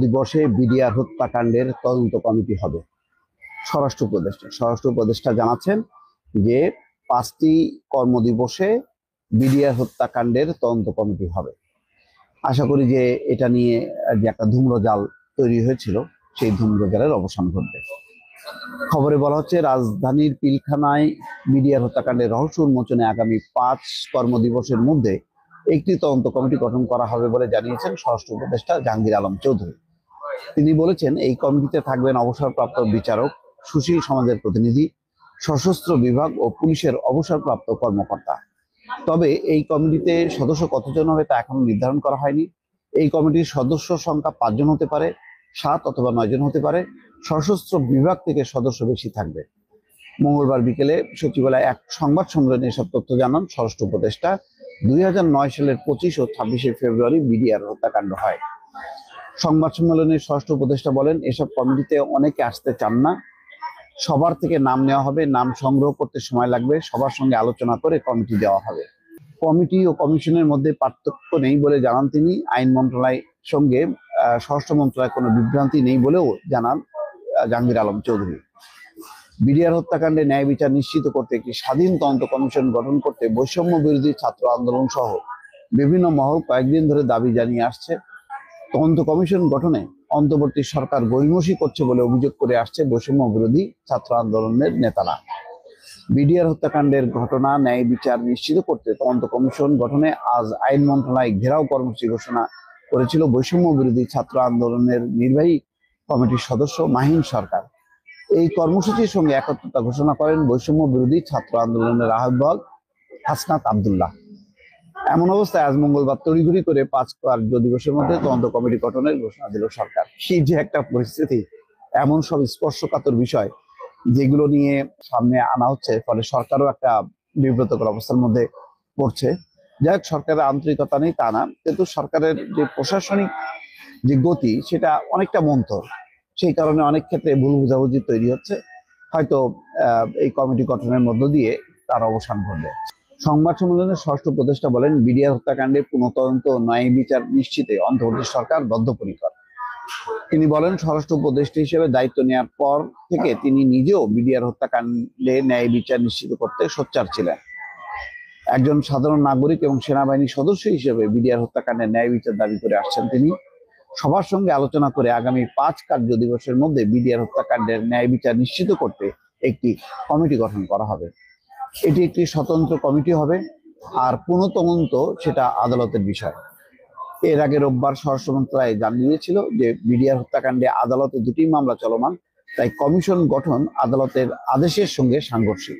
দিবসে বিডিআর হত্যাকাণ্ডের তদন্ত কমিটি হবে। স্বরাষ্ট্র উপদেষ্টা জানাচ্ছেন যে 5টি কর্মদিবসে বিডিআর হত্যাকাণ্ডের তদন্ত কমিটি হবে। আশা করি যে এটা নিয়ে যে একটা ধূম্রজাল তৈরি হয়েছিল সেই ধূম্রজালের অবসান ঘটবে। খবরে বলা হচ্ছে রাজধানীর পিলখানায় বিডিআর হত্যাকাণ্ডের রহস্য উন্মোচনে আগামী 5 কর্মদিবসের মধ্যে একটি তদন্ত কমিটি গঠন করা হবে বলে জানিয়েছেন স্বরাষ্ট্র উপদেষ্টা জাহাঙ্গীর আলম চৌধুরী। তিনি বলেছেন এই কমিটিতে থাকবেন অবসরপ্রাপ্ত বিচারক, সুশীল সমাজের প্রতিনিধি, সশস্ত্র বিভাগ ও পুলিশের অবসরপ্রাপ্ত কর্মকর্তা। তবে এই কমিটিতে সদস্য কতজন হবে তা এখনো নির্ধারণ করা হয়নি। এই কমিটির সদস্য সংখ্যা 5 জন হতে পারে, 7 অথবা 9 জন হতে পারে। সশস্ত্র বিভাগ থেকে সদস্য বেশি থাকবে। মঙ্গলবার বিকেলে সচিবালয়ে এক সংবাদ সম্মেলনে এসব তথ্য জানান স্বরাষ্ট্র উপদেষ্টা। 2009 সালের 25 ও 26শে ফেব্রুয়ারি বিডিআর হত্যাকাণ্ড হয়। সংবাদ সম্মেলনে স্বরাষ্ট্র উপদেষ্টা বলেন, এসব কমিটিতে অনেকে আসতে চান না। সবার থেকে নাম নেওয়া হবে, নাম সংগ্রহ করতে সময় লাগবে, সবার সঙ্গে আলোচনা করে কমিটি দেওয়া হবে। কমিটি ও কমিশনের মধ্যে পার্থক্য নেই বলে জানান তিনি। আইন মন্ত্রণালয়ের সঙ্গে স্বরাষ্ট্র মন্ত্রণালয়ের কোনো বিভ্রান্তি নেই বলেও জানান জাহাঙ্গীর আলম চৌধুরী। বিডিআর হত্যাকাণ্ডে ন্যায় বিচার নিশ্চিত করতে একটি স্বাধীন তদন্ত কমিশন গঠন করতে বৈষম্য বিরোধী ছাত্র আন্দোলন সহ বিভিন্ন মহল কয়েকদিন ধরে দাবি জানিয়ে আসছে। তদন্ত কমিশন গঠনে অন্তর্বর্তী সরকার গড়িমসি করছে বলে অভিযোগ করে আসছে বৈষম্য বিরোধী ছাত্র আন্দোলনের নেতারা। বিডিআর হত্যাকাণ্ডের ঘটনা ন্যায় বিচার নিশ্চিত করতে তদন্ত কমিশন গঠনে আজ আইন মন্ত্রণালয় ঘেরাও কর্মসূচি ঘোষণা করেছিল বৈষম্য বিরোধী ছাত্র আন্দোলনের নির্বাহী কমিটির সদস্য মাহিন সরকার। এই কর্মসূচির সঙ্গে একত্রতা ঘোষণা করেন বৈষম্য বিরোধী ছাত্র আন্দোলনের আহ্বায়ক হাসনাত আব্দুল্লাহ। এমন অবস্থায় আজ মঙ্গলবার তড়িঘড়ি করে 5 কার্যদিবসের মধ্যে তদন্ত কমিটি গঠনের ঘোষণা দিল সরকার। সেই যে একটা পরিস্থিতি, এমন সব স্পর্শকাতর বিষয় যেগুলো নিয়ে সামনে আনা হচ্ছে, ফলে সরকারও একটা বিব্রতকর অবস্থার মধ্যে পড়ছে। যাই হোক, সরকারের আন্তরিকতা নেই তা না, কিন্তু সরকারের যে প্রশাসনিক যে গতি সেটা অনেকটা মন্থর। সেই কারণে অনেক ক্ষেত্রে ভুল বুঝাবুঝি তৈরি হচ্ছে। হয়তো এই কমিটি গঠনের মধ্য দিয়ে তার অবসান ঘটবে। সংবাদ সম্মেলনে স্বরাষ্ট্র উপদেষ্টা বলেন, বিডিআর হত্যাকাণ্ডে পুনঃতদন্ত ও ন্যায় বিচার নিশ্চিতে অন্তর্বর্তী সরকার বদ্ধপরিকর। তিনি বলেন, স্বরাষ্ট্র উপদেষ্টা হিসেবে দায়িত্ব নেওয়ার পর থেকে তিনি নিজেও বিডিআর হত্যাকাণ্ডে ন্যায় বিচার নিশ্চিত করতে সোচ্চার ছিলেন। একজন সাধারণ নাগরিক এবং সেনাবাহিনীর সদস্য হিসেবে বিডিআর হত্যাকাণ্ডে ন্যায় বিচার দাবি করে আসছেন তিনি। সবার সঙ্গে আলোচনা করে আগামী 5 কার্যদিবসের মধ্যে বিডিআর হত্যাকাণ্ডের ন্যায় বিচার নিশ্চিত করতে একটি কমিটি গঠন করা হবে। এটি একটি স্বতন্ত্র কমিটি হবে, আর পুনঃতদন্ত সেটা আদালতের বিষয়। এর আগে রোববার স্বরাষ্ট্র মন্ত্রণালয় জানিয়েছিল যে বিডিআর হত্যাকাণ্ডে আদালতে 2টি মামলা চলমান, তাই কমিশন গঠন আদালতের আদেশের সঙ্গে সাংঘর্ষিক।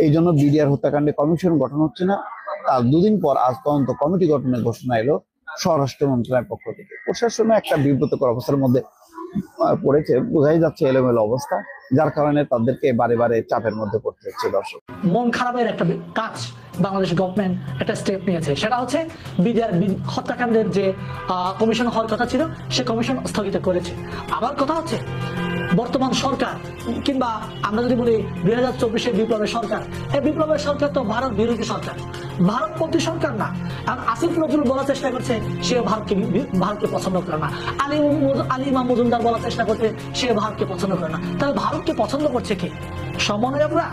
এই জন্য বিডিআর হত্যাকাণ্ডে কমিশন গঠন হচ্ছে না। তার 2 দিন পর আজ তদন্ত কমিটি গঠনের ঘোষণা এলো স্বরাষ্ট্র মন্ত্রণালয়ের পক্ষ থেকে। প্রশাসনে একটা বিব্রতকর অবস্থার মধ্যে পড়েছে, বোঝাই যাচ্ছে এলোমেলো অবস্থা, যার কারণে তাদেরকে বারে বারে চাপের মধ্যে পড়তে হচ্ছে। দর্শক, মন খারাপের একটা কাজ বাংলাদেশ গভর্নমেন্ট একটা স্টেপ নিয়েছে, সেটা হচ্ছে বিডিআর হত্যাকাণ্ডের যে কমিশন হওয়ার কথা ছিল সে কমিশন স্থগিত করেছে। আবার কথা হচ্ছে বর্তমান সরকার, কিংবা আমরা যদি বলি 2024-এর বিপ্লবের সরকার, এই বিপ্লবের সরকার তো ভারত বিরোধী সরকার, ভারতপন্থী সরকার না। আর আসিফ নজরুল বলার চেষ্টা করছে সে ভারতকে পছন্দ করে না, আলিমা মজুমদার বলার চেষ্টা করছে সে ভারতকে পছন্দ করে না। তাহলে ভারতকে পছন্দ করছে কে? সমন্বয়করা,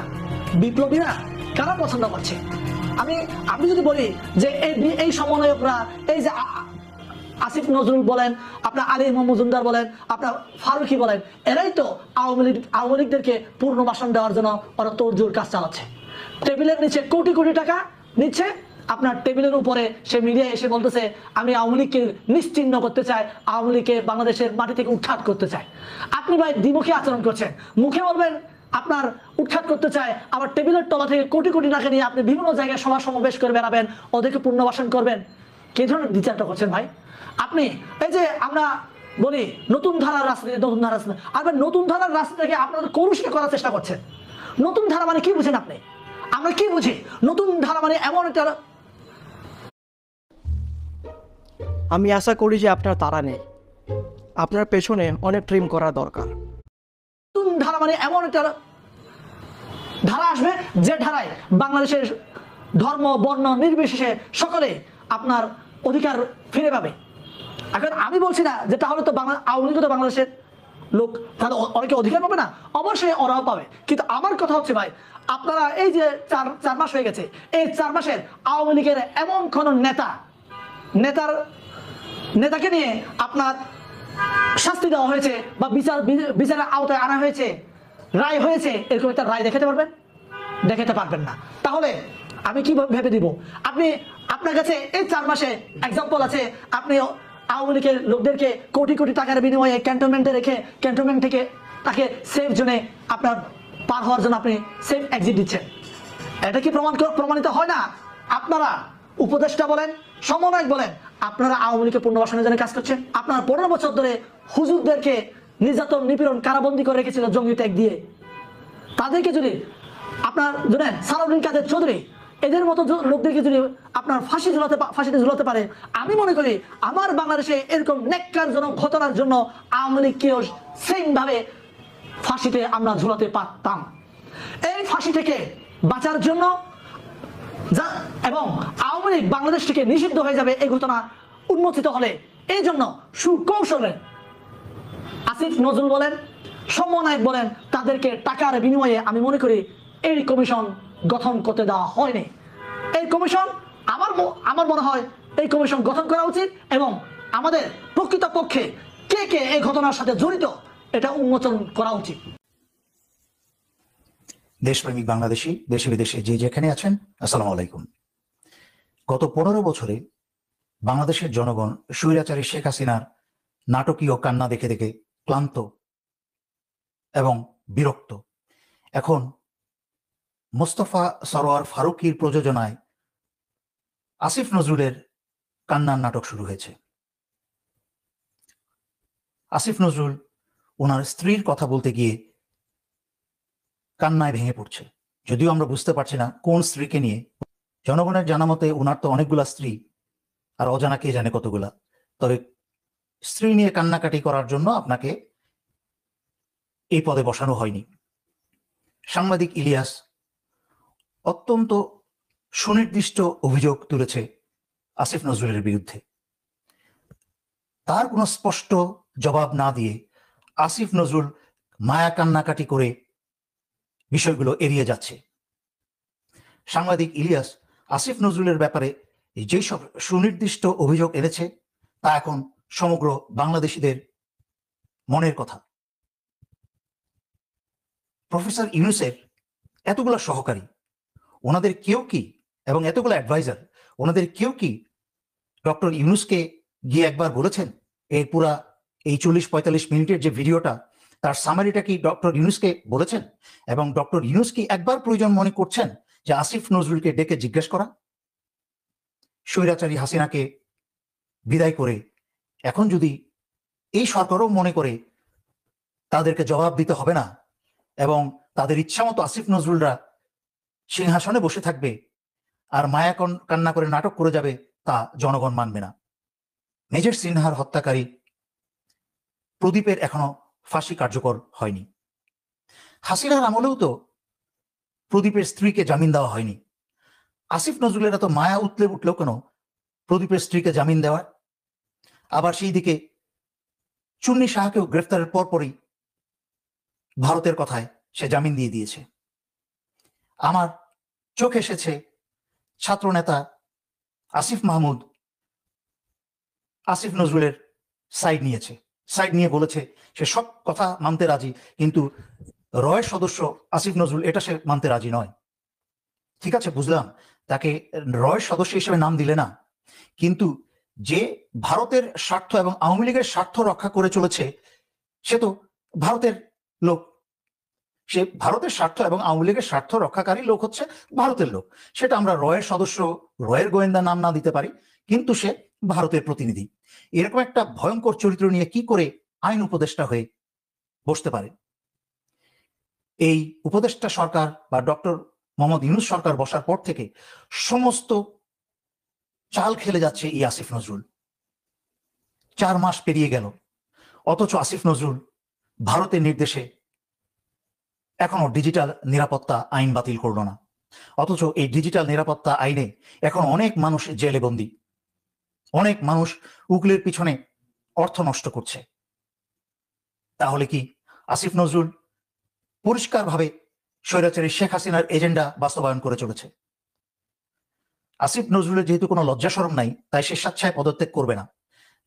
বিপ্লবীরা, কারা পছন্দ করছে? আমি যদি বলি যে এই সমন্বয়করা, এই যে আসিফ নজরুল বলেন, আপনার আলিমা মজুমদার বলেন, আপনার ফারুকি বলেন, এরাই তো আওয়ামী লীগদেরকে পুনর্বাসন দেওয়ার জন্য ওরা তোড়জোড় কাজ চালাচ্ছে। টেবিলের নিচে কোটি কোটি টাকা নিচ্ছে, আপনার টেবিলের উপরে সে মিডিয়া এসে বলতেছে আমি আওয়ামী লীগকে নিশ্চিহ্ন করতে চাই, আওয়ামী লীগকে বাংলাদেশের মাটি থেকে উৎখাত করতে চাই। আপনি ভাই দ্বিমুখী আচরণ করছেন। মুখে বলবেন আপনার উৎখাত করতে চায়, আবার টেবিলের তলা থেকে কোটি কোটি টাকা নিয়ে আপনি বিভিন্ন জায়গায় সভা সমাবেশ করে বেড়াবেন, ওদেরকে পুনর্বাসন করবেন। কে ধরনের বিচারটা করছেন ভাই আপনি? এই যে আমরা বলি নতুন ধারার রাজনীতি, নতুন ধারার রাজনীতি, আবার নতুন ধারার রাজনীতিকে আপনাদের কলুষিত করার চেষ্টা করছেন। নতুন ধারা মানে কি বুঝেন আপনি? আমরা কি বুঝি? নতুন ধারা মানে এমন একটা, আমি আশা করি যে আপনার তাড়া নেই, আপনার পেছনে অনেক ট্রিম করা দরকার। নতুন ধারা মানে এমন একটা ধারা আসবে যে ধারায় বাংলাদেশের ধর্ম বর্ণ নির্বিশেষে সকলে আপনার অধিকার ফিরে পাবে। এখন আমি বলছি না যে তাহলে তো আওয়ামী লীগ তো বাংলাদেশের লোক, তাহলে অনেকে অধিকার পাবে না, অবশ্যই ওরাও পাবে। কিন্তু আমার কথা হচ্ছে ভাই, আপনারা এই যে চার মাস হয়ে গেছে, এই 4 মাসের আওয়ামী লীগের এমন কোন নেতাকে নিয়ে আপনার শাস্তি দেওয়া হয়েছে বা বিচারের আওতায় আনা হয়েছে, রায় হয়েছে, এরকম একটা রায় দেখাতে পারবেন? দেখাতে পারবেন না। তাহলে আমি কি ভেবে দিব? আপনার কাছে এই 4 মাসে এক্সাম্পল আছে, আপনি আওয়ামী লীগের লোকদেরকে কোটি কোটি টাকার বিনিময়ে ক্যান্টনমেন্টে রেখে ক্যান্টনমেন্ট থেকে তাকে সেফ জোনে আপনার পার হওয়ার জন্য আপনি সেফ এক্সিট দিচ্ছেন। এটা কি প্রমাণিত হয় না? আপনারা উপদেষ্টা বলেন, সমন্বয়ক বলেন, আপনারা আওয়ামী লীগের পুনর্বাসনের জন্য কাজ করছেন। আপনারা 15 বছর ধরে হুজুরদেরকে নির্যাতন, নিপীড়ন, কারাবন্দী করে রেখেছিল জঙ্গি ট্যাগ দিয়ে। তাদেরকে যদি আপনার জানেন সালাউদ্দিন কাদের চৌধুরী, এদের মতো লোকদেরকে যদি আপনার ফাঁসিতে ঝুলাতে পারে, আমি মনে করি আমার বাংলাদেশে এরকম নেককারজনক ঘটনার জন্য আওয়ামী লীগকেও সেম ভাবে ফাঁসিতে আমরা ঝুলাতে পারতাম। এই ফাঁসি থেকে বাঁচার জন্য এবং আওয়ামী লীগ বাংলাদেশ থেকে নিষিদ্ধ হয়ে যাবে এই ঘটনা উন্মোচিত হলে, এই জন্য সুকৌশলে আসিফ নজরুল বলেন, সমন্বয়ক বলেন, তাদেরকে টাকার বিনিময়ে আমি মনে করি এই কমিশন গঠন করতে দেওয়া হয়নি। এই কমিশন আমার মনে হয় এই কমিশন গঠন করা উচিত এবং আমাদের প্রকৃতপক্ষে কে কে এই ঘটনার সাথে জড়িত এটা উন্মোচন করা উচিত। দেশপ্রেমিক বাংলাদেশি দেশে বিদেশে যে যেখানে আছেন, আসসালামু আলাইকুম। গত 15 বছরে বাংলাদেশের জনগণ স্বৈরাচারী শেখ হাসিনার নাটকীয় কান্না দেখে দেখে ক্লান্ত এবং বিরক্ত। এখন মোস্তফা সরোয়ার ফারুকীর প্রযোজনায় আসিফ নজরুলের কান্নার নাটক শুরু হয়েছে। আসিফ নজরুল ওনার স্ত্রীর কথা বলতে গিয়ে কান্নায় ভেঙে পড়ছে, যদিও আমরা বুঝতে পারছি না কোন স্ত্রীকে নিয়ে। জনগণের জানা মতে ওনার তো অনেকগুলা স্ত্রী, আর অজানা কে জানে কতগুলা। তবে স্ত্রী নিয়ে কান্নাকাটি করার জন্য আপনাকে এই পদে বসানো হয়নি। সাংবাদিক ইলিয়াস অত্যন্ত সুনির্দিষ্ট অভিযোগ তুলেছে আসিফ নজরুলের বিরুদ্ধে। তার কোনো স্পষ্ট জবাব না দিয়ে আসিফ নজরুল মায়া কান্নাকাটি করে বিষয়গুলো এড়িয়ে যাচ্ছে। সাংবাদিক ইলিয়াস আসিফ নজরুলের ব্যাপারে যেসব সুনির্দিষ্ট অভিযোগ এনেছে তা এখন সমগ্র বাংলাদেশিদের মনের কথা। প্রফেসর ইউনূসের এতগুলো সহকারী, ওনাদের কেউ কি, এবং এতগুলো অ্যাডভাইজার, ওনাদের কেউ কি ডক্টর ইউনূসকে গিয়ে একবার বলেছেন এর পুরা এই 40-45 মিনিটের যে ভিডিওটা, তার সামারিটা কি ডক্টর ইউনূসকে বলেছেন? এবং ডক্টর ইউনূস কি একবার প্রয়োজন মনে করছেন যে আসিফ নজরুলকে ডেকে জিজ্ঞেস করা? স্বৈরাচারী হাসিনাকে বিদায় করে এখন যদি এই সরকারও মনে করে তাদেরকে জবাব দিতে হবে না এবং তাদের ইচ্ছা মতো আসিফ নজরুলরা সিংহাসনে বসে থাকবে আর মায়া কান্না করে নাটক করে যাবে, তা জনগণ মানবে না। মেজর সিনহার হত্যাকারী প্রদীপের এখনো ফাঁসি কার্যকর হয়নি। হাসিনার আমলেও তো প্রদীপের স্ত্রীকে জামিন দেওয়া হয়নি। আসিফ নজরুলের এত মায়া উঠলো কেন প্রদীপের স্ত্রীকে জামিন দেওয়া? আবার সেই দিকে চুন্নি সাহাকেও গ্রেফতারের পরপরই ভারতের কথায় সে জামিন দিয়ে দিয়েছে। আমার চোখ এসেছে ছাত্রনেতা আসিফ মাহমুদ আসিফ নজরুলের সাইড নিয়ে বলেছে সে সব কথা মানতে রাজি, কিন্তু রয়ের সদস্য আসিফ নজরুল এটা সে মানতে রাজি নয়। ঠিক আছে, বুঝলাম, তাকে রয়ের সদস্য হিসেবে নাম দিলে না, কিন্তু যে ভারতের স্বার্থ এবং আওয়ামী লীগের স্বার্থ রক্ষা করে চলেছে সে তো ভারতের লোক। সে ভারতের স্বার্থ এবং আওয়ামী লীগের স্বার্থ রক্ষাকারী লোক হচ্ছে ভারতের লোক। সেটা আমরা রয়ের সদস্য, রয়ের গোয়েন্দা নাম না দিতে পারি, কিন্তু সে ভারতের প্রতিনিধি। এরকম একটা ভয়ঙ্কর চরিত্র নিয়ে কি করে আইন উপদেষ্টা হয়ে বসতে পারে? এই উপদেষ্টা সরকার বা ডক্টর মোহাম্মদ ইউনূস সরকার বসার পর থেকে সমস্ত চাল খেলে যাচ্ছে এই আসিফ নজরুল। 4 মাস পেরিয়ে গেল, অথচ আসিফ নজরুল ভারতের নির্দেশে এখনো ডিজিটাল নিরাপত্তা আইন বাতিল করলো না। অথচ এই ডিজিটাল নিরাপত্তা আইনে এখন অনেক মানুষ জেলে বন্দী, অনেক মানুষ উকিলের পিছনে অর্থ নষ্ট করছে, তাহলে কি আসিফ নজরুল পরিষ্কারভাবে স্বৈরাচারী শেখ হাসিনার এজেন্ডা বাস্তবায়ন করে চলেছে? আসিফ নজরুলের যেহেতু কোনো লজ্জা শরম নাই, তাই সে স্বেচ্ছায় পদত্যাগ করবে না।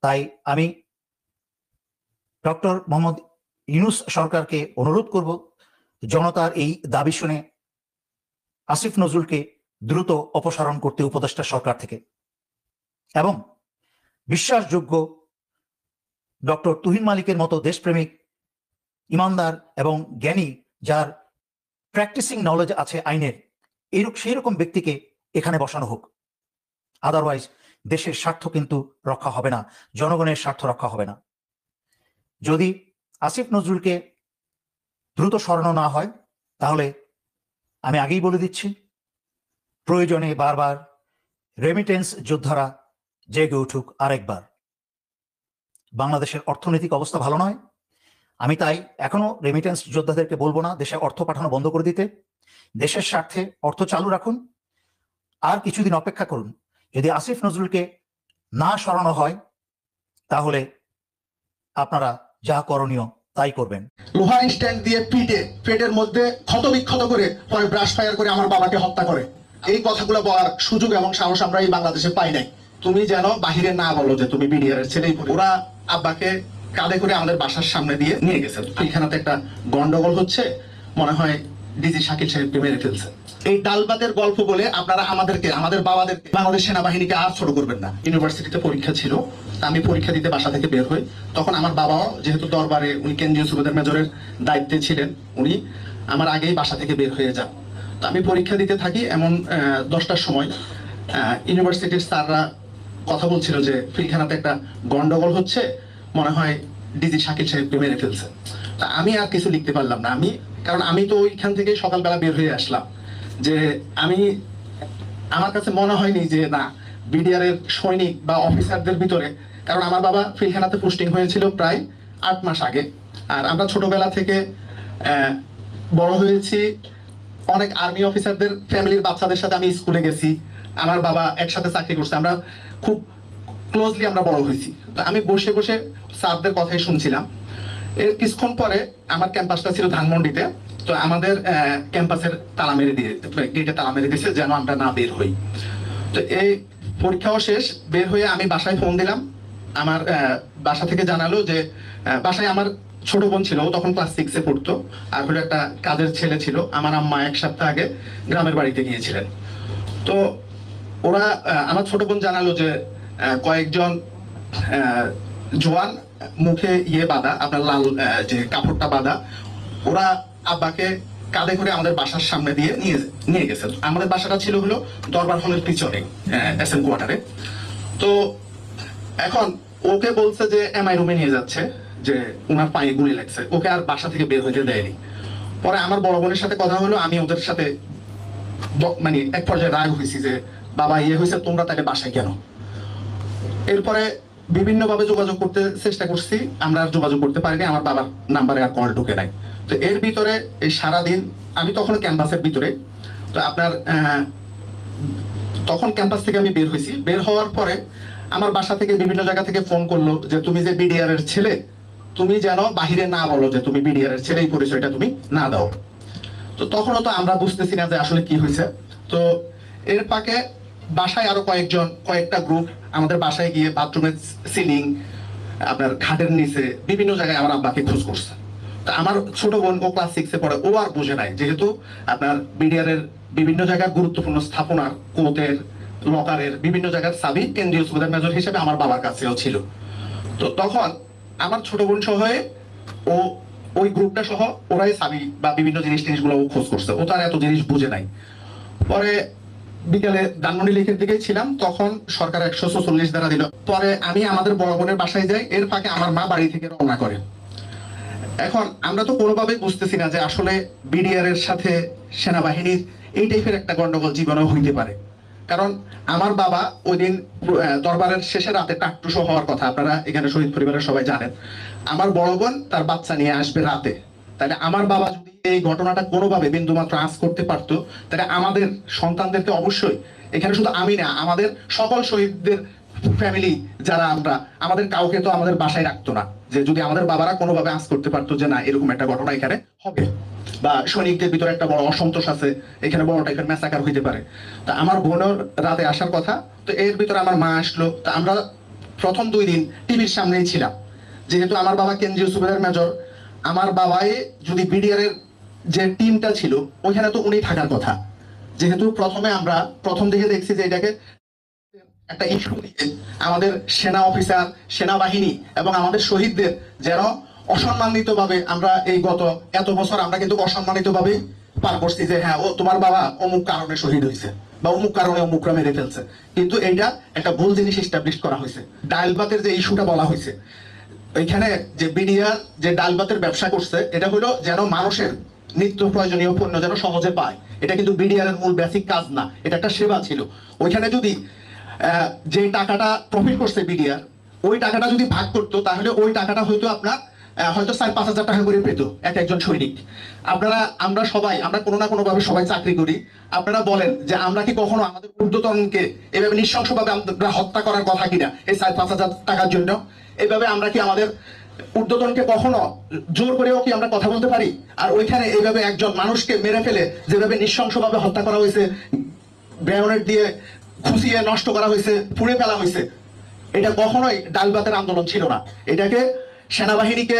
তাই আমি ডক্টর মোহাম্মদ ইউনূস সরকারকে অনুরোধ করব, জনতার এই দাবি শুনে আসিফ নজরুলকে দ্রুত অপসারণ করতে উপদেষ্টা সরকার থেকে, এবং বিশ্বাসযোগ্য ডক্টর তুহিন মালিকের মতো দেশপ্রেমিক, ইমানদার এবং জ্ঞানী, যার প্র্যাকটিসিং নলেজ আছে আইনের, সেই রকম ব্যক্তিকে এখানে বসানো হোক। আদারওয়াইজ দেশের স্বার্থ কিন্তু রক্ষা হবে না, জনগণের স্বার্থ রক্ষা হবে না। যদি আসিফ নজরুলকে দ্রুত সরানো না হয়, তাহলে আমি আগেই বলে দিচ্ছি, প্রয়োজনে বারবার রেমিটেন্স যোদ্ধারা জেগে উঠুক আরেকবার। বাংলাদেশের অর্থনৈতিক অবস্থা ভালো নয়। আমি তাই এখনো রেমিটেন্স যোদ্ধাদেরকে বলবো না দেশে অর্থ পাঠানো বন্ধ করে দিতে। দেশের স্বার্থে অর্থ চালু রাখুন, আর কিছুদিন অপেক্ষা করুন। যদি আসিফ নজরুলকে না সরানো হয়, তাহলে আপনারা যা করণীয় তাই করবেন। লোহার স্ট্যান্ড দিয়ে পিটে পেটের মধ্যে ক্ষত বিক্ষত করে পরে ব্রাশ ফায়ার করে আমার বাবাকে হত্যা করে। এই কথাগুলো বলার সুযোগ এবং সাহস আমরা এই বাংলাদেশে পাই নাই। তুমি যেন বাহিরে না বলো যে তুমি বিডিআর এর ছেলেই। ওরা আব্বাকে কাঁধে করে আমাদের বাসার সামনে দিয়ে নিয়ে গেছে। এখানে একটা গন্ডগোল হচ্ছে, মনে হয় ডিজি শাকিল সাহেবকে মেরে ফেলছে। এই ডালবাতের গল্প বলে আপনারা আমাদেরকে, আমাদের বাবাদেরকে, বাংলাদেশ সেনাবাহিনীকে আর ছোট করবেন না। ইউনিভার্সিটিতে পরীক্ষা ছিল, আমি পরীক্ষা দিতে বাসা থেকে বের হই। তখন আমার বাবাও যেহেতু দরবারে, উনি কেন্দ্রীয় সুবেদার মেজরের দায়িত্বে ছিলেন, উনি আমার আগেই বাসা থেকে বের হয়ে যান। তো আমি পরীক্ষা দিতে থাকি। এমন 10টার সময় ইউনিভার্সিটির স্যাররা কথা বলছিল যে ফিলখানাতে একটা গন্ডগোল হচ্ছে, মনে হয় ডিজি শাকিল সাহেবকে মেরে ফেলছে। তা আমি আর কিছু লিখতে পারলাম না। কারণ আমি তো ওইখান থেকে সকালবেলা বের হয়ে আসলাম, যে আমার কাছে মনে হয়নি যে না বিডিআর এর সৈনিক বা অফিসারদের ভিতরে, কারণ আমার বাবা ফিলখানাতে পোস্টিং হয়েছিল প্রায় 8 মাস আগে। আর আমরা ছোটবেলা থেকে বড় হয়েছি, অনেক আর্মি অফিসারদের ফ্যামিলির বাচ্চাদের সাথে আমি স্কুলে গেছি, আমার বাবা একসাথে চাকরি করছে, আমরা খুব ক্লোজলি আমরা বড় হয়েছি। তো আমি বসে বসে স্যারদের কথাই শুনছিলাম। এর কিছুক্ষণ পরে আমার ক্যাম্পাসটা ছিল ধানমন্ডিতে, তো আমাদের ক্যাম্পাসের তালা মেরে দিয়ে, গেটে তালা মেরে দিয়েছে যেন আমরা না বের হই। তো এই পরীক্ষাও শেষ, বের হয়ে আমি বাসায় ফোন দিলাম। আমার বাসা থেকে জানালো যে বাসায় আমার ছোট বোন ছিল, ও তখন ক্লাস 6-এ পড়তো, আর হলো একটা কাজের ছেলে ছিল। আমার আম্মা 1 সপ্তাহ আগে গ্রামের বাড়িতে গিয়েছিলেন। তো ওরা, আমার ছোট বোন জানালো যে কয়েকজন জওয়ান, মুখে বাঁধা, আপনার লাল যে কাপড়টা বাঁধা, ওরা আব্বাকে কাঁধে করে আমাদের বাসার সামনে দিয়ে নিয়ে গেছে। আমাদের বাসাটা ছিল হলো দরবার হলের পিছনে, এসএম কোয়ার্টারে। তো এখন ওকে বলছে যে এমআই রুমে নিয়ে যাচ্ছে, যে ওনার পায়ে গুলি লাগছে। ওকে আর বাসা থেকে বের হইতে দেয়নি। পরে আমার বড় বোনের সাথে কথা হলো, আমি ওদের সাথে মানে এক পর্যায়ে রাগ হয়েছি যে বাবা হয়েছে, তোমরা তাকে বাসায় কেন। এরপরে বিভিন্নভাবে যোগাযোগ করতে চেষ্টা করছি, আমরা আর যোগাযোগ করতে পারিনি, আমার বাবার নাম্বারে আর কল ঢুকে নাই। তো এর ভিতরে এই সারাদিন আমি তখন ক্যাম্পাসের ভিতরে, তো আপনার তখন ক্যাম্পাস থেকে আমি বের হয়েছি। বের হওয়ার পরে আমার বাসা থেকে বিভিন্ন জায়গা থেকে ফোন করলো যে তুমি যে বিডিআর এর ছেলে, তুমি যেন বাহিরে না বলো যে তুমি বিডিআর এর ছেলে, এই পরিচয়টা তুমি না দাও। তো তখনও তো আমরা বুঝতেছি না যে আসলে কি হয়েছে। তো এর ফাঁকে বাসায় আরো কয়েকটা গ্রুপ আমাদের বাসায় গিয়ে বাথরুমের সিলিং, আপনার খাটের নিচে, বিভিন্ন জায়গায় আমার আব্বাকে খোঁজ করছে। তা আমার ছোট বোন, ও ক্লাস 6-এ পড়ে, ও আর বুঝে নাই, যেহেতু আপনার বিডিআর এর বিভিন্ন জায়গায় গুরুত্বপূর্ণ স্থাপনার, কোর্টের, লকারের বিভিন্ন জায়গার চাবি কেন্দ্রীয় সুবেদার মেজর হিসেবে আমার বাবার কাছেও ছিল। তো তখন আমার ছোট বোন সহ ও ওই গ্রুপটা সহ ওরাই চাবি বা বিভিন্ন জিনিসগুলো ও খোঁজ করছে। ও তার এত জিনিস বুঝে নাই। পরে বিকেলে ধানমন্ডি লেকের দিকে ছিলাম, তখন সরকার 144 ধারা দিল। পরে আমি আমাদের বড় বোনের বাসায় যাই, এর ফাঁকে আমার মা বাড়ি থেকে রওনা করে। এখন আমরা তো কোনোভাবেই বুঝতেছি না যে আসলে বিডিআর এর সাথে সেনাবাহিনীর এই টাইপের একটা গন্ডগোল জীবনেও হইতে পারে। কারণ আমার বাবা ওই দিন দরবারের শেষে রাতে টাকটুসো হওয়ার কথা, আপনারা এখানে শহীদ পরিবারের সবাই জানেন। আমার বড় বোন তার বাচ্চা নিয়ে আসবে রাতে, তাহলে আমার বাবা যদি এই ঘটনাটা কোনোভাবে বিন্দুমাত্র আঁচ করতে পারতো, তাহলে আমাদের সন্তানদেরকে অবশ্যই, এখানে শুধু আমি না, আমাদের সকল শহীদদের ফ্যামিলি যারা আমরা, আমাদের কাউকে তো আমাদের বাসায় রাখতো না, যে যদি আমাদের বাবারা কোনোভাবে আঁচ করতে পারতো যে না এরকম একটা ঘটনা এখানে হবে, বা সৈনিকদের ভিতরে একটা বড় অসন্তোষ আছে, এখানে বড় টাইপের ম্যাসাকার হইতে পারে। তা আমার বোনের রাতে আসার কথা, তো এর ভিতরে আমার মা আসলো। তা আমরা প্রথম 2 দিন টিভির সামনেই ছিলাম, যেহেতু আমার বাবা কেন্দ্রীয় সুবেদার মেজর, আমার বাবাই যদি বিডিআর এর যে টিমটা ছিল ওইখানে তো উনি থাকার কথা। যেহেতু আমরা প্রথম দিকে দেখছি যে এটাকে একটা ইস্যু দিয়ে আমাদের সেনা অফিসার, সেনাবাহিনী এবং আমাদের শহীদদের যেন অসম্মানিত ভাবে, আমরা এই গত এত বছর আমরা কিন্তু অসম্মানিত ভাবে পার করছি, যে হ্যাঁ ও তোমার বাবা অমুক কারণে শহীদ হয়েছে বা অমুক কারণে অমুকরা মেরে ফেলছে, কিন্তু এইটা একটা ভুল জিনিস এস্টাবলিশ করা হয়েছে। ডাল ভাতের যে ইস্যুটা বলা হয়েছে, ওইখানে যে বিডিআর যে ডাল ভাতের ব্যবসা করছে, এটা হলো যেন মানুষের নিত্য প্রয়োজনীয় পণ্য যেন সহজে পায়। এটা কিন্তু বিডিআর এর মূল বেসিক কাজ না, এটা একটা সেবা ছিল। ওইখানে যদি যে টাকাটা প্রফিট করছে বিডিআর, ওই টাকাটা যদি ভাগ করতো, তাহলে ওই টাকাটা হয়তো আপনার হয়তো 4-5 হাজার টাকা করে পেত একজন সৈনিক। আমরা সবাই, আমরা কোনো না কোনো ভাবে সবাই চাকরি করি। আপনারা বলেন যে আমরা কি কখনো আমাদের ঊর্ধ্বতনকে এভাবে নৃশংসভাবে আমরা হত্যা করার কথা কিনা এই 4-5 হাজার টাকার জন্য? এইভাবে আমরা কি আমাদের ঊর্ধ্বতনকে কখনো জোর করেও কি আমরা কথা বলতে পারি? আর ওইখানে এইভাবে একজন মানুষকে মেরে ফেলে যেভাবে নৃশংসভাবে হত্যা করা হয়েছে, গ্রেনেড দিয়ে খুঁচিয়ে নষ্ট করা হয়েছে, পুড়ে ফেলা হয়েছে, এটা কখনোই ডাল ভাতের আন্দোলন ছিল না। এটাকে সেনাবাহিনীকে,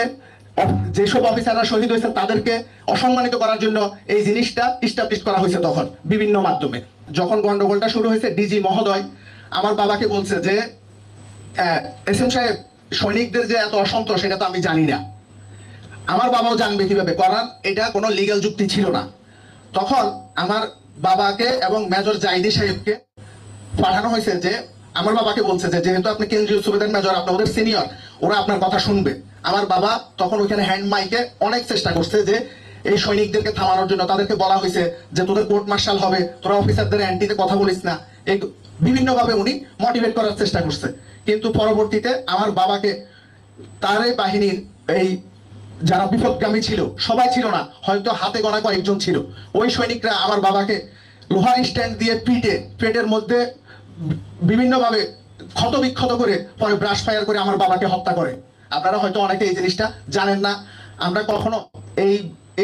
যেসব অফিসাররা শহীদ হয়েছে তাদেরকে অসম্মানিত করার জন্য এই জিনিসটা ইস্টাবলিশ করা হয়েছে। তখন বিভিন্ন মাধ্যমে যখন গন্ডগোলটা শুরু হয়েছে, ডিজি মহোদয় আমার বাবাকে বলছে যে এসএম সাহেব, সৈনিকদের যে এত অসন্তোষ এটা তো আমি জানি না। আমার বাবাও জানবে কিভাবে, করার এটা কোনো লিগ্যাল যুক্তি ছিল না। তখন আমার বাবাকে এবং মেজর জাহিদি সাহেবকে পাঠানো হয়েছে, যে আমার বাবাকে বলছে যে যেহেতু আপনি কেন্দ্রীয় সুবেদার মেজর, আপনি ওদের সিনিয়র, ওরা আপনার কথা শুনবে। আমার বাবা তখন ওইখানে হ্যান্ড মাইকে অনেক চেষ্টা করছে যে এই সৈনিকদেরকে থামানোর জন্য। তাদেরকে বলা হয়েছে যে তোদের কোর্ট মার্শাল হবে, তোরা অফিসারদের অ্যান্টিতে কথা বলিস না, এই বিভিন্ন ভাবে উনি মোটিভেট করার চেষ্টা করছে। কিন্তু পরবর্তীতে আমার বাবাকে তার এই বাহিনীর এই যারা বিপদগামী ছিল, সবাই ছিল না, হয়তো হাতে গোনা কয়েকজন ছিল, ওই সৈনিকরা আমার বাবাকে লোহার স্ট্যান্ড দিয়ে পেটের মধ্যে বিভিন্নভাবে ক্ষত বিক্ষত করে পরে ব্রাশ ফায়ার করে আমার বাবাকে হত্যা করে। আপনারা হয়তো অনেকে এই জিনিসটা জানেন না। আমরা কখনো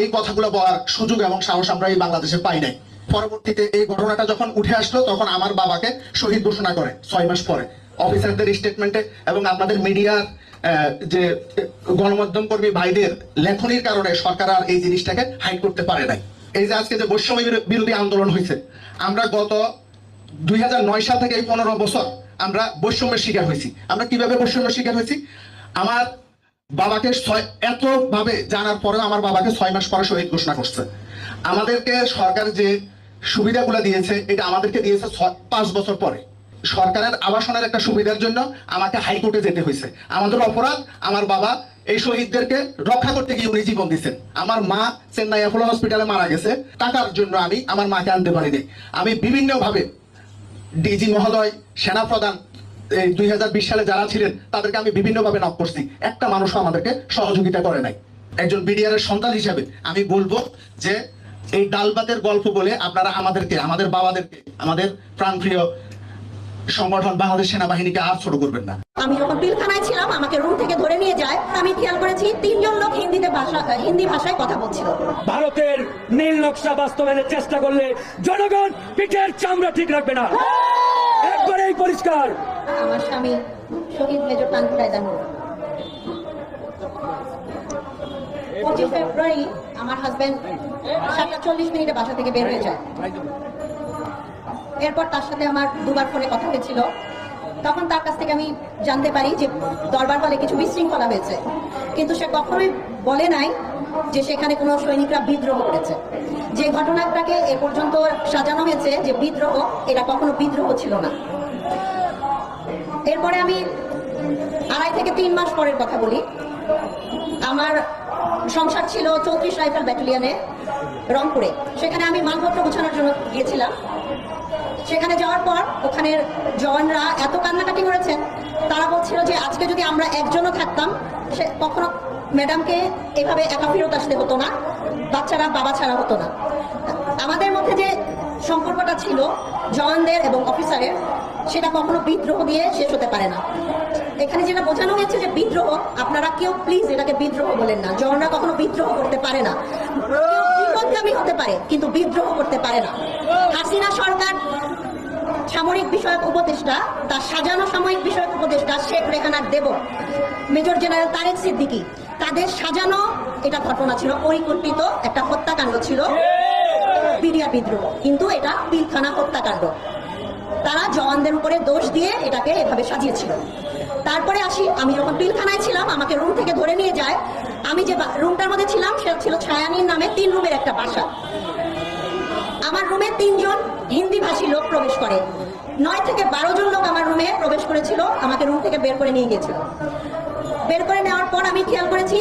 এই কথাগুলো বলার সুযোগ এবং সাহস আমরা এই বাংলাদেশে পাই নাই। পরবর্তীতে এই ঘটনাটা যখন উঠে আসলো, তখন আমার বাবাকে শহীদ ঘোষণা করে 6 মাস পরে অফিসারদের স্টেটমেন্টে, এবং আপনাদের মিডিয়ার যে গণমাধ্যম কর্মী ভাইদের লেখনির কারণে সরকার আর এই জিনিসটাকে হাইড করতে পারে নাই। এই যে আজকে যে বৈষম্য বিরোধী আন্দোলন হয়েছে, আমরা গত 2009 সাল থেকে এই 15 বছর আমরা বৈষম্যের শিকার হয়েছি। আমরা কিভাবে বৈষম্যের শিকার হয়েছি? আমার বাবাকে এত ভাবে জানার পরেও আমার বাবাকে 6 মাস পরে শহীদ ঘোষণা করছে। আমাদেরকে সরকার যে সুবিধাগুলো দিয়েছে, এটা আমাদেরকে দিয়েছে 5 বছর পরে। সরকারের আবাসনের একটা সুবিধার জন্য আমাকে হাইকোর্টে যেতে হয়েছে। আমাদের অপরাধ, আমার বাবা এই শহীদদেরকে রক্ষা করতে গিয়ে উনি জীবন দিচ্ছেন। আমার মা চেন্নাই অ্যাপোলো হসপিটালে মারা গেছে, টাকার জন্য আমি আমার মাকে আনতে পারিনি। আমি বিভিন্ন ভাবে ডিজি মহোদয়, সেনা প্রধান, 2020 সালে যারা ছিলেন তাদেরকে আমি বিভিন্ন ভাবে নক করছি, একটা মানুষও আমাদেরকে সহযোগিতা করে নাই। একজন বিডিআর এর সন্তান হিসাবে আমি বলবো যে এই ডাল ভাতের গল্প বলে আপনারা আমাদেরকে, আমাদের বাবাদেরকে, আমাদের প্রাণপ্রিয় সংগঠন বাংলাদেশ সেনাবাহিনীকে আর ছোট করবেন না। আমি যখন পিলখানায় ছিলাম, আমাকে রুম থেকে ধরে নিয়ে যায়। আমি খেয়াল করেছি 3 জন লোক হিন্দি ভাষায় কথা বলছিল। ভারতের নীল নকশা বাস্তবায়নের চেষ্টা করলে জনগণ পিঠের চামড়া ঠিক রাখবে না, একবারেই পরিষ্কার। আমার স্বামী শহীদ মেজর তানভীর হায়দার নূর। 25 ফেব্রুয়ারি আমার হাজবেন্ড 7:40 বাসা থেকে বের হয়ে যায়। এরপর তার সাথে আমার 2বার ফোনে কথা হয়েছিল। তখন তার কাছ থেকে আমি জানতে পারি যে দরবার হলে কিছু বিশৃঙ্খলা হয়েছে, কিন্তু সে কখনোই বলে নাই যে সেখানে কোনো সৈনিকরা বিদ্রোহ করেছে। যে ঘটনাটাকে এ পর্যন্ত সাজানো হয়েছে যে বিদ্রোহ, এটা কখনো বিদ্রোহ ছিল না। এরপরে আমি 2.5 থেকে 3 মাস পরের কথা বলি। আমার সংসার ছিল 34 রাইফেল ব্যাটালিয়নে রংপুরে। সেখানে আমি মালপত্র গোছানোর জন্য গিয়েছিলাম। সেখানে যাওয়ার পর ওখানের জওয়ানরা এত কান্নাকাটি করেছেন, তারা বলছিল যে আজকে যদি আমরা একজনও থাকতাম, সে কখনো ম্যাডামকে এভাবে একা ফেরত আসতে হতো না, বাচ্চারা বাবা ছাড়া হতো না। আমাদের মধ্যে যে সম্পর্কটা ছিল জওয়ানদের এবং অফিসারের, সেটা কখনো বিদ্রোহ দিয়ে শেষ হতে পারে না। এখানে যেটা বোঝানো হয়েছে যে বিদ্রোহ, আপনারা কেউ প্লিজ এটাকে বিদ্রোহ বলেন না। ঝর্ণা কখনো বিদ্রোহ করতে পারে না। কেউ বিপদগামী হতে পারে কিন্তু বিদ্রোহ করতে পারে না। হাসিনা সরকার সামরিক বিষয়ক উপদেষ্টা, তার সাজানো সামরিক বিষয়ক উপদেষ্টা শেখ রেহানার দেব, মেজর জেনারেল তারেক সিদ্দিকী, তাদের সাজানো এটা ঘটনা ছিল, পরিকল্পিত একটা হত্যাকাণ্ড ছিল, বিডিআর বিদ্রোহ, কিন্তু এটা পিলখানা হত্যাকাণ্ড। তারা জওয়ানদের উপরে দোষ দিয়ে এটাকে এভাবে সাজিয়েছিল। তারপরে আসি, আমি যখন পিলখানায় ছিলাম, আমাকে রুম থেকে ধরে নিয়ে যায়। আমি যে রুমটার মধ্যে ছিলাম সেটা ছিল ছায়ানীর নামে 3 রুমের একটা বাসা। আমার রুমে 3 জন হিন্দি ভাষী লোক প্রবেশ করে। 9 থেকে 12 জন লোক আমার রুমে প্রবেশ করেছিল, আমাকে রুম থেকে বের করে নিয়ে গিয়েছিল। বের করে নেওয়ার পর আমি খেয়াল করেছি